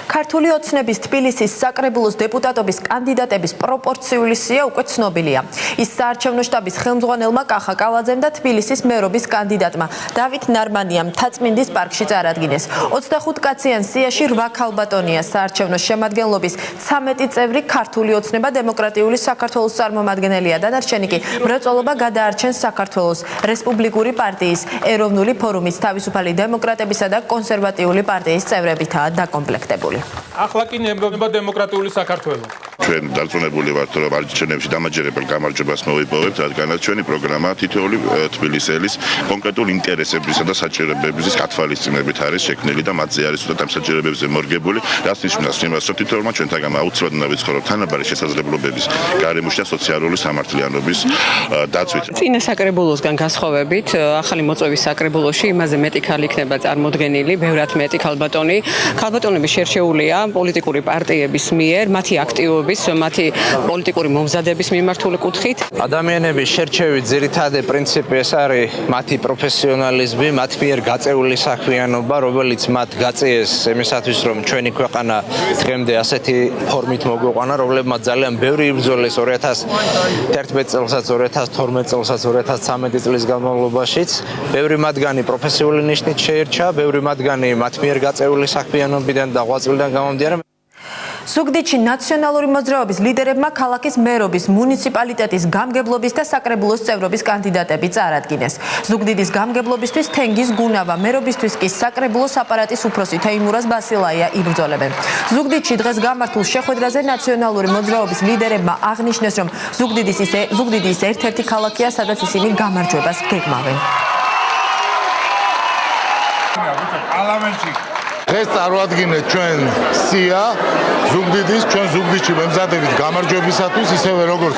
ქართული ოცნების თბილისის საკრებულოს დეპუტატობის კანდიდატების პროპორციული სია უკვე ცნობილია. ის საარჩევნო შტაბის ხელმძღვანელმა კახა კალაძემ და თბილისის მერობის კანდიდატმა დავით ნარმანიამ მთაწმინდის პარკში წარადგინეს. 25 კაციან სიაში 8 ქალბატონია საარჩევნო შემადგენლობის 13 წევრი ქართული ოცნება დემოკრატიული საქართველოს წარმომადგენელია. დანარჩენი კი მრეწველობა გადაარჩენს საქართველოს რესპუბლიკური პარტიის, ეროვნული ფორუმის, თავისუფალი დემოკრატებისა და კონსერვატიული პარტიის წევრებითაა დაკომპლექტებული. ახლა კი ნება დემოკრატიული საქართველო. ჩვენ დარწმუნებული ვართ, რომ არჩევნებში დამაჯერებელ გამარჯვებას მოვიპოვებთ, რადგანაც ჩვენი პროგრამა თითოეული თბილისელის კონკრეტულ ინტერესებისა და საჭიროებების გათვალისწინებით არის შექმნილი და მათზე არის უბრალოდ ამ საჭიროებებზე მორგებული, რაც ნიშნავს იმას, რომ თითოეულმა ჩვენთაგან აუცილებლად უნდა ვიცხოვროთ თანაბარი შესაძლებლობების გარემოში და სოციალური სამართლიანობის დაცვით. წინა საკრებულოსგან განსხვავებით, ახალი მოწვევის საკრებულოში იმაზე მეტი ქალი იქნება წარმოდგენილი, ბევრად მეტი ქალბატონი. ქალბატონები შერჩეულია პოლიტიკური პარტიების მიერ, მათი აქტივობის, მათი პოლიტიკური მომზადების მიმართული კუთხით. ადამიანების შერჩევის ძირითადი პრინციპი ეს არის მათი პროფესიონალიზმი, მათ მიერ გაწეული საქმიანობა, რომელიც მათ გაწიეს იმისათვის, რომ ჩვენი ქვეყანა დღემდე ასეთი ფორმით მოგვიყვანა, რომლებმაც ძალიან ბევრი იბრძოლეს 2011 წელსაც, 2012 წელსაც, 2013 წლის განმავლობაშიც. ბევრი მათგანი პროფესიული ნიშნით შეირჩა, ბევრი მათგანი მათ მიერ გაწეული საქმიანობიდან და ღვაწლიდან გამომდინარე. ზუგდიდში ნაციონალური მოძრაობის ლიდერებმა ქალაქის მერობის, მუნიციპალიტეტის გამგებლობის და საკრებულოს წევრობის კანდიდატები წარადგინეს. ზუგდიდის გამგებლობისთვის თენგიზ გუნავა, მერობისთვის კი საკრებულოს აპარატის უფროსი თეიმურაზ ბასილაია იბრძოლებენ. ზუგდიდში დღეს გამართულ შეხვედრაზე ნაციონალური მოძრაობის ლიდერებმა აღნიშნეს, რომ ზუგდიდი ის ერთ-ერთი ქალაქია, სადაც ისინი გამარჯვებას გეგმავენ. დღეს წარვადგინეთ ჩვენ სია ზუგდიდის, ჩვენ ზუგდიდში ვემზადებით გამარჯვებისათვის, ისევე როგორც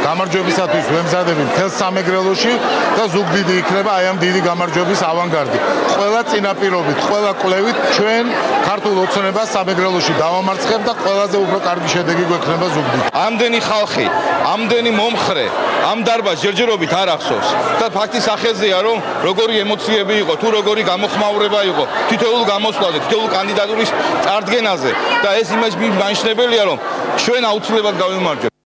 გამარჯვებისათვის ვემზადებით მთელ სამეგრელოში და ზუგდიდი იქნება აი ამ დიდი გამარჯვების ავანგარდი. ყველა წინაპირობით, ყველა კვლევით ჩვენ ქართულ ოცნებას სამეგრელოში დავამარცხებთ და ყველაზე უფრო კარგი შედეგი გვექნება ზუგდიდში. ამდენი ხალხი, ამდენი მომხრე, ამ დარბაზს ჯერჯერობით არ ახსოვს და ფაქტის სახელზეა, რომ როგორი ემოციები იყო, თუ როგორი გამოხმაურება იყო თითოეულ გამოსვლაზე, თითოეულ კანდიდატურის წარდგენაზე და ეს იმას მინიშნებელია, რომ ჩვენ აუცილებლად გავიმარჯვებთ.